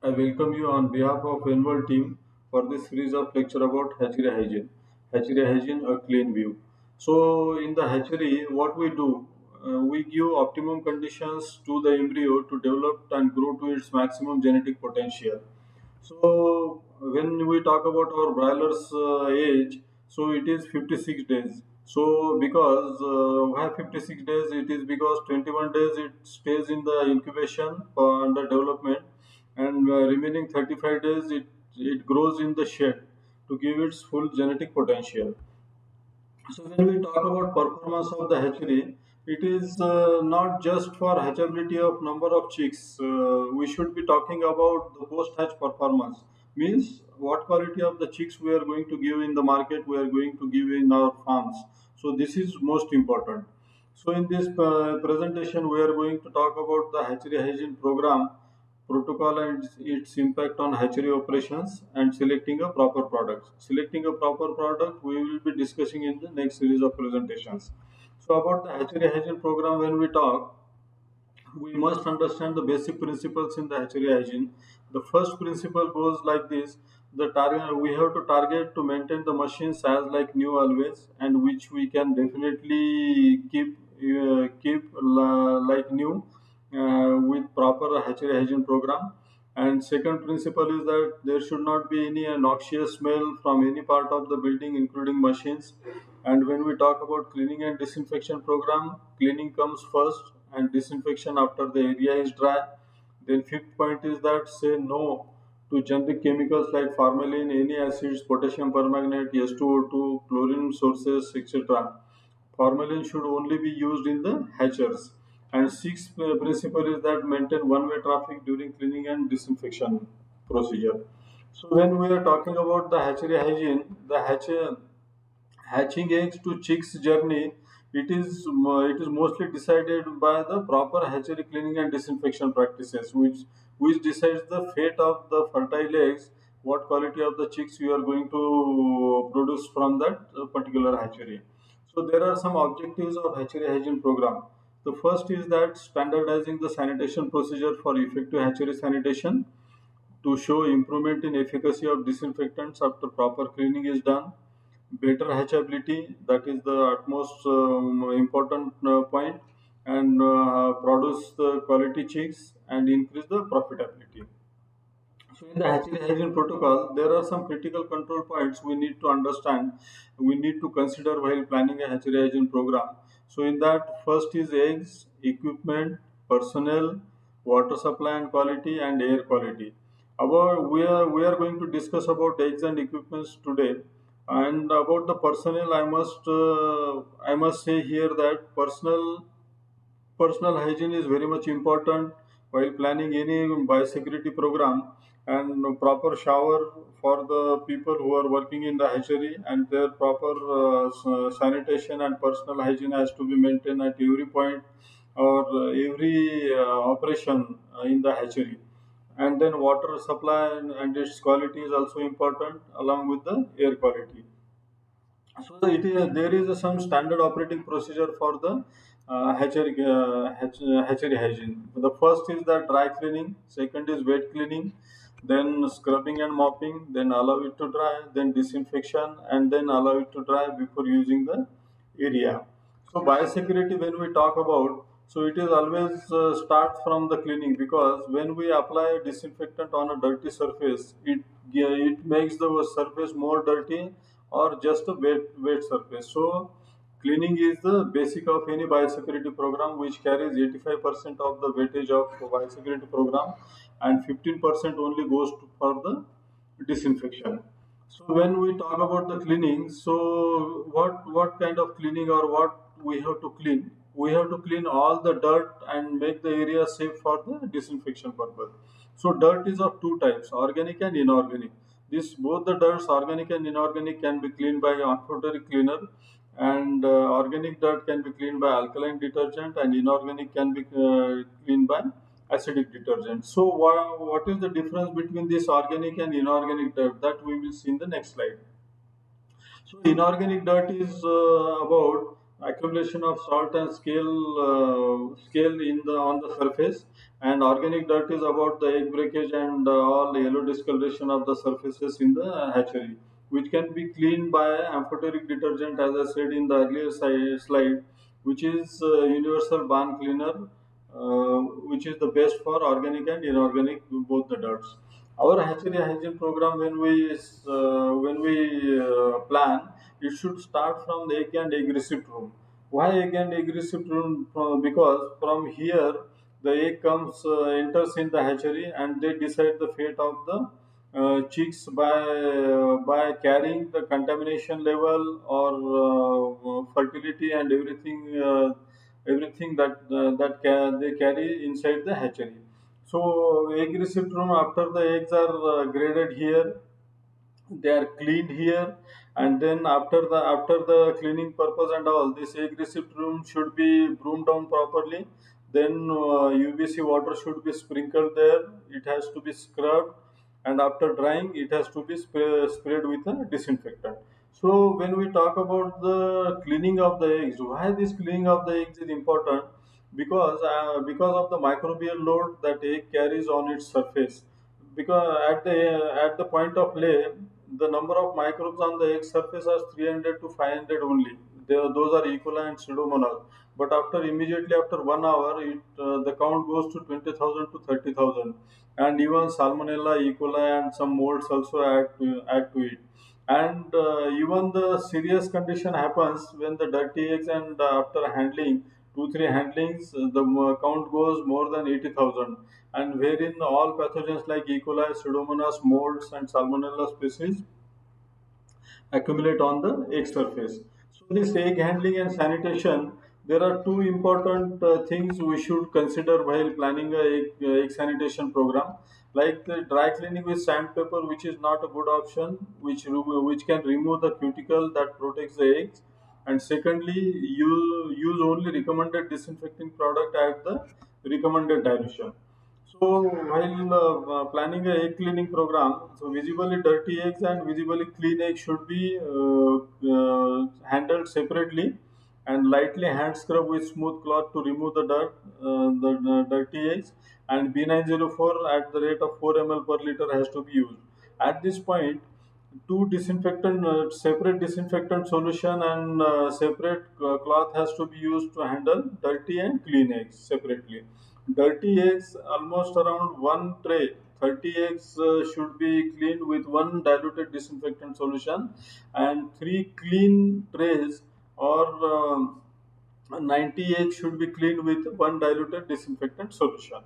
I welcome you on behalf of Envol team for this series of lecture about hatchery hygiene. Hatchery hygiene, a clean view. So in the hatchery, what we do, we give optimum conditions to the embryo to develop and grow to its maximum genetic potential. So when we talk about our broiler's age, so it is 56 days. So because why 56 days? It is because 21 days it stays in the incubation under development, and remaining 35 days it grows in the shed to give its full genetic potential. So when we talk about performance of the hatchery, it is not just for hatchability of number of chicks. We should be talking about the post-hatch performance. Means what quality of the chicks we are going to give in the market, we are going to give in our farms. So this is most important. So in this presentation, we are going to talk about the hatchery hygiene program protocol and its impact on hatchery operations and selecting a proper product. Selecting a proper product we will be discussing in the next series of presentations. So about the hatchery hygiene program, when we talk, we must understand the basic principles in the hatchery hygiene. The first principle goes like this: the target we have to target to maintain the machines as like new always, and which we can definitely keep like new with proper hatchery hygiene program. And second principle is that there should not be any noxious smell from any part of the building, including machines. And when we talk about cleaning and disinfection program, cleaning comes first and disinfection after the area is dry. Then fifth point is that say no to generic chemicals like formalin, any acids, potassium permanganate, S2O2, chlorine sources, etc. Formalin should only be used in the hatchers. And sixth principle is that maintain one-way traffic during cleaning and disinfection procedure. So when we are talking about the hatchery hygiene, the hatching eggs to chicks journey, it is mostly decided by the proper hatchery cleaning and disinfection practices, which decides the fate of the fertile eggs, what quality of the chicks you are going to produce from that particular hatchery. So there are some objectives of hatchery hygiene program. The first is that standardizing the sanitation procedure for effective hatchery sanitation to show improvement in efficacy of disinfectants after proper cleaning is done. Better hatchability, that is the utmost important point, and produce the quality chicks and increase the profitability. So in the hatchery hygiene protocol, there are some critical control points we need to understand, we need to consider while planning a hatchery hygiene program. So in that, first is eggs, equipment, personnel, water supply and quality, and air quality. We are going to discuss about eggs and equipments today. And about the personnel, I must say here that personal hygiene is very much important while planning any biosecurity program, and proper shower for the people who are working in the hatchery, and their proper sanitation and personal hygiene has to be maintained at every point or every operation in the hatchery. And then water supply and its quality is also important along with the air quality. So there is some standard operating procedure for the hatchery hygiene. The first is the dry cleaning, second is wet cleaning, then scrubbing and mopping, then allow it to dry, then disinfection, and then allow it to dry before using the area. So biosecurity, when we talk about, so it is always start from the cleaning, because when we apply disinfectant on a dirty surface, it makes the surface more dirty or just a wet surface. So cleaning is the basic of any biosecurity program, which carries 85% of the weightage of biosecurity program, and 15% only goes for the disinfection. So when we talk about the cleaning, so what kind of cleaning or what we have to clean? We have to clean all the dirt and make the area safe for the disinfection purpose. So dirt is of two types: organic and inorganic. This both the dirts, organic and inorganic, can be cleaned by amphoteric cleaner, and organic dirt can be cleaned by alkaline detergent, and inorganic can be cleaned by acidic detergent. So what is the difference between this organic and inorganic dirt? That we will see in the next slide. So inorganic dirt is about accumulation of salt and scale in the on the surface, and organic dirt is about the egg breakage and all yellow discoloration of the surfaces in the hatchery, which can be cleaned by amphoteric detergent, as I said in the earlier slide, which is universal barn cleaner, which is the best for organic and inorganic, both the dirts. Our hatchery hygiene program, when we plan, it should start from the egg and egg receipt room. Why egg and egg receipt room? Because from here the egg comes enters in the hatchery, and they decide the fate of the chicks by carrying the contamination level or fertility and everything they carry inside the hatchery. So egg receipt room, after the eggs are graded here, they are cleaned here, and then after the cleaning purpose and all, this egg receipt room should be broomed down properly. Then UVC water should be sprinkled there. It has to be scrubbed, and after drying it has to be sprayed with a disinfectant. So when we talk about the cleaning of the eggs, why this cleaning of the eggs is important? Because of the microbial load that egg carries on its surface. Because at the point of lay, the number of microbes on the egg surface are 300 to 500 only. Those are E. coli and Pseudomonas. But immediately after 1 hour, the count goes to 20,000 to 30,000, and even Salmonella, E. coli, and some molds also add to it. And even the serious condition happens when the dirty eggs, and after handling, 2 3 handlings, the count goes more than 80,000, and wherein all pathogens like E. coli, Pseudomonas, molds, and Salmonella species accumulate on the egg surface. So, this egg handling and sanitation, there are two important things we should consider while planning a egg sanitation program. Like the dry cleaning with sandpaper, which is not a good option, which can remove the cuticle that protects the eggs. And secondly, you use only recommended disinfecting product at the recommended dilution. So while planning a egg cleaning program, so visibly dirty eggs and visibly clean eggs should be handled separately, and lightly hand scrub with smooth cloth to remove the dirt, the dirty eggs, and B904 at the rate of 4 ml per liter has to be used. At this point, separate disinfectant solution and separate cloth has to be used to handle dirty and clean eggs separately. Dirty eggs, almost around one tray, 30 eggs should be cleaned with one diluted disinfectant solution, and three clean trays or 90 eggs should be cleaned with one diluted disinfectant solution.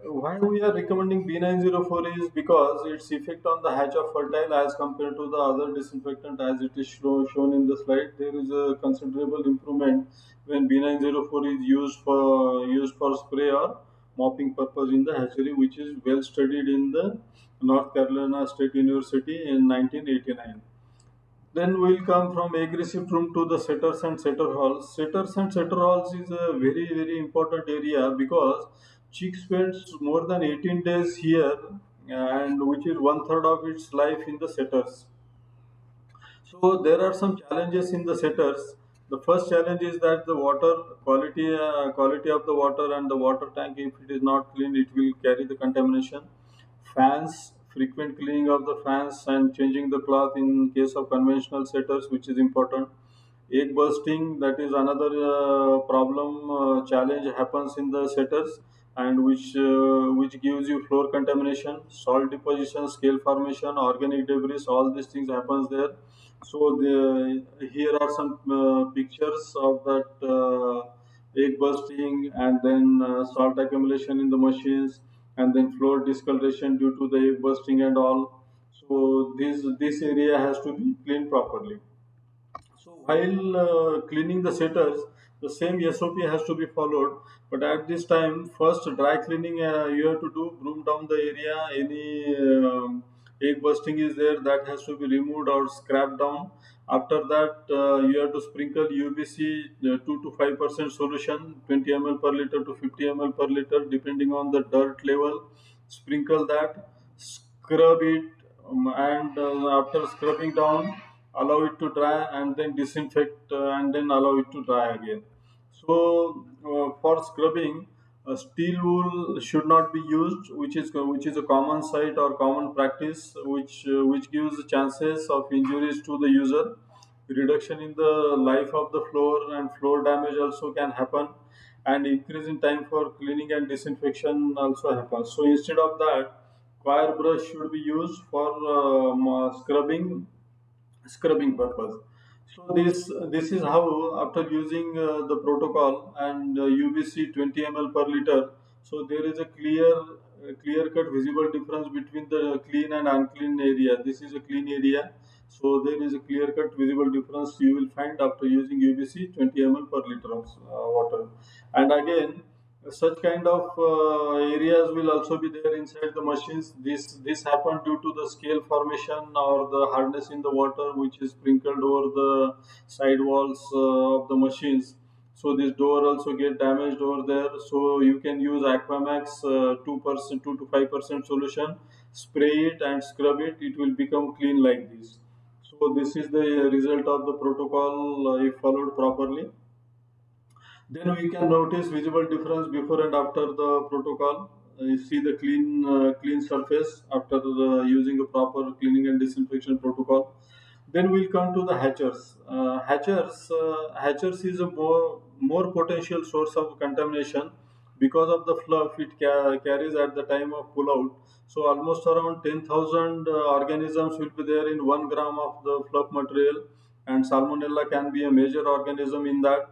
Why we are recommending B904 is because its effect on the hatch of fertile as compared to the other disinfectant, as it is shown in the slide, there is a considerable improvement when B904 is used for spray or mopping purpose in the hatchery, which is well studied in the North Carolina State University in 1989. Then we'll come from aggressive room to the setters and setter halls. Setters and setter halls is a very very important area because chick spends more than 18 days here, and which is one third of its life in the setters. So there are some challenges in the setters. The first challenge is that the water quality of the water, and the water tank, if it is not clean, it will carry the contamination. Fans, frequent cleaning of the fans and changing the cloth in case of conventional setters, which is important. Egg bursting, that is another problem challenge happens in the setters, and which gives you floor contamination, salt deposition, scale formation, organic debris, all these things happens there. So here are some pictures of that egg bursting, and then salt accumulation in the machines, and then floor discoloration due to the egg bursting and all. So this area has to be cleaned properly. So while cleaning the setters, the same SOP has to be followed. But at this time, first dry cleaning you have to do, broom down the area. Any egg bursting is there, that has to be removed or scrapped down. After that, you have to sprinkle UBC 2 to 5% solution, 20 ml per liter to 50 ml per liter, depending on the dirt level. Sprinkle that, scrub it, and after scrubbing down, allow it to dry, and then disinfect, and then allow it to dry again. So for scrubbing, steel wool should not be used, which is a common sight or common practice, which gives chances of injuries to the user. Reduction in the life of the floor and floor damage also can happen, and increase in time for cleaning and disinfection also happens. So instead of that, wire brush should be used for scrubbing purpose. So this is how, after using the protocol and UVC 20 ml per liter, so there is a clear cut visible difference between the clean and unclean area. This is a clean area, so there is a clear cut visible difference you will find after using UVC 20 ml per liter of water. And again, such kind of areas will also be there inside the machines. This happened due to the scale formation or the hardness in the water which is sprinkled over the side walls of the machines. So this door also get damaged over there. So you can use Aquamax 2%, 2 to 5% solution, spray it and scrub it. It will become clean like this. So this is the result of the protocol if followed properly. Then we can notice visible difference before and after the protocol. You see the clean surface after using a proper cleaning and disinfection protocol. Then we'll come to the hatchers. Hatchers is a more potential source of contamination because of the fluff it carries at the time of pull out. So almost around 10,000 organisms will be there in 1 gram of the fluff material, and Salmonella can be a major organism in that.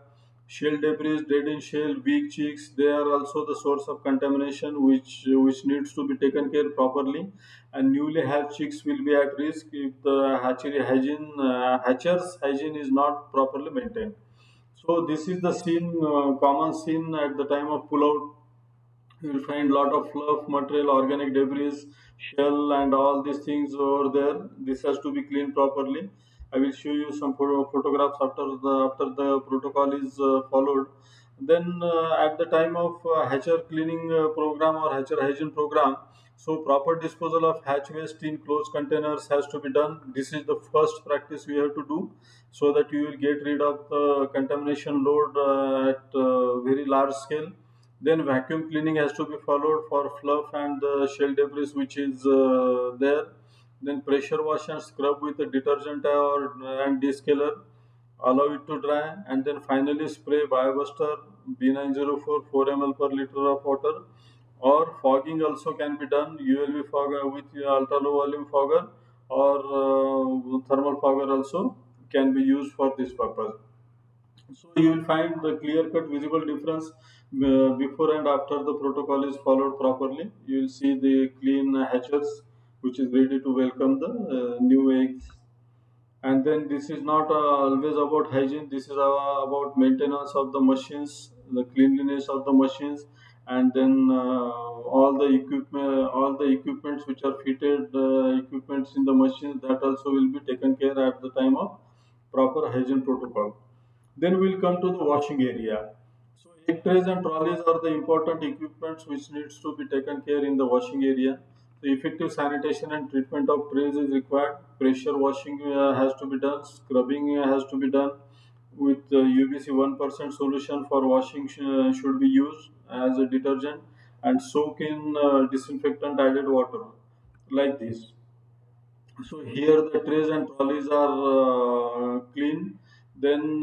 Shell debris, dead in shell, weak chicks, they are also the source of contamination which needs to be taken care properly. And newly hatched chicks will be at risk if the hatcher's hygiene is not properly maintained. So this is the scene, common scene at the time of pullout. You will find lot of fluff material, organic debris, shell, and all these things over there. This has to be cleaned properly. I will show you some photographs after the protocol is followed. Then at the time of hatcher cleaning program or hatcher hygiene program, so proper disposal of hatch waste in closed containers has to be done. This is the first practice we have to do, so that you will get rid of the contamination load at very large scale. Then vacuum cleaning has to be followed for fluff and shell debris which is there. Then pressure wash and scrub with a detergent or and descaler. Allow it to dry, and then finally spray Biobuster B904 4 ml per liter of water. Or fogging also can be done. ULV fogger with ultra low volume fogger, or thermal fogger also can be used for this purpose. So you will find the clear-cut visible difference before and after the protocol is followed properly. You will see the clean hatchers, which is ready to welcome the new eggs. And then this is not always about hygiene. This is about maintenance of the machines, the cleanliness of the machines, and then all the equipments which are fitted equipments in the machines, that also will be taken care at the time of proper hygiene protocol. Then we'll come to the washing area. So egg trays and trolleys are the important equipments which needs to be taken care in the washing area. The effective sanitation and treatment of trays is required. Pressure washing has to be done. Scrubbing has to be done with UVC 1% solution for washing should be used as a detergent, and soak in disinfectant added water like this. So here the trays and trolleys are clean. Then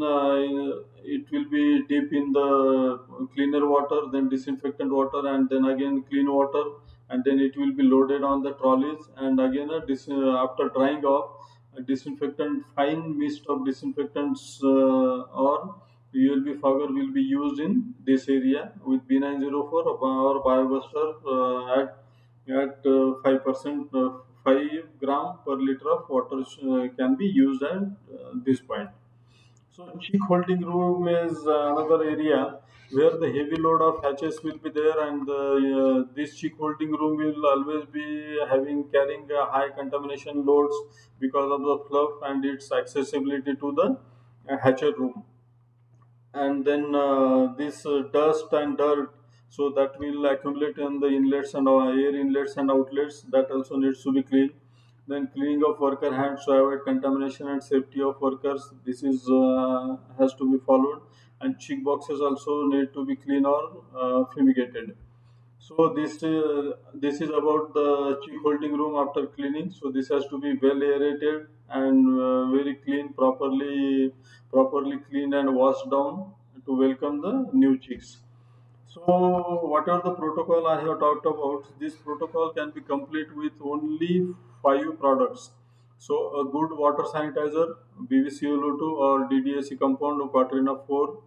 it will be deep in the cleaner water, then disinfectant water, and then again clean water, and then it will be loaded on the trolleys. And again, after drying off, a disinfectant, fine mist of disinfectants or ULB fogger will be used in this area with B904 or Biobuster at 5%, 5 gram per liter of water can be used at this point. So cheek holding room is another area where the heavy load of hatches will be there, and this cheek holding room will always be carrying high contamination loads because of the fluff and its accessibility to the hatcher room. And then this dust and dirt, so that will accumulate in the inlets and air inlets and outlets, that also needs to be cleaned. Then cleaning of worker hands to avoid contamination and safety of workers. This is has to be followed, and cheek boxes also need to be clean or fumigated. So this is about the chick holding room after cleaning. So this has to be well aerated and very clean, properly cleaned and washed down to welcome the new chicks. So whatever the protocol I have talked about, this protocol can be complete with only five products. So a good water sanitizer, BVCOL2 or DDAC compound of Quaterina 4,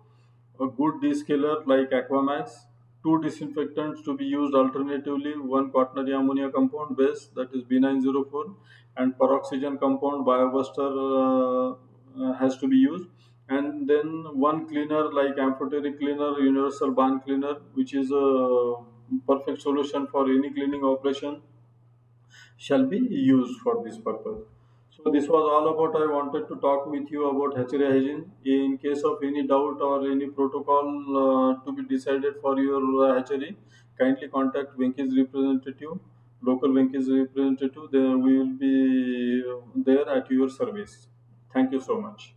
a good descaler like Aquamax, two disinfectants to be used alternatively, one quaternary ammonia compound base that is B904 and peroxygen compound Biobuster has to be used, and then one cleaner like amphoteric cleaner, universal barn cleaner, which is a perfect solution for any cleaning operation shall be used for this purpose. So this was all about I wanted to talk with you about hatchery hygiene. In case of any doubt or any protocol to be decided for your hatchery, kindly contact Venki's representative, local Venki's representative. There we will be there at your service. Thank you so much.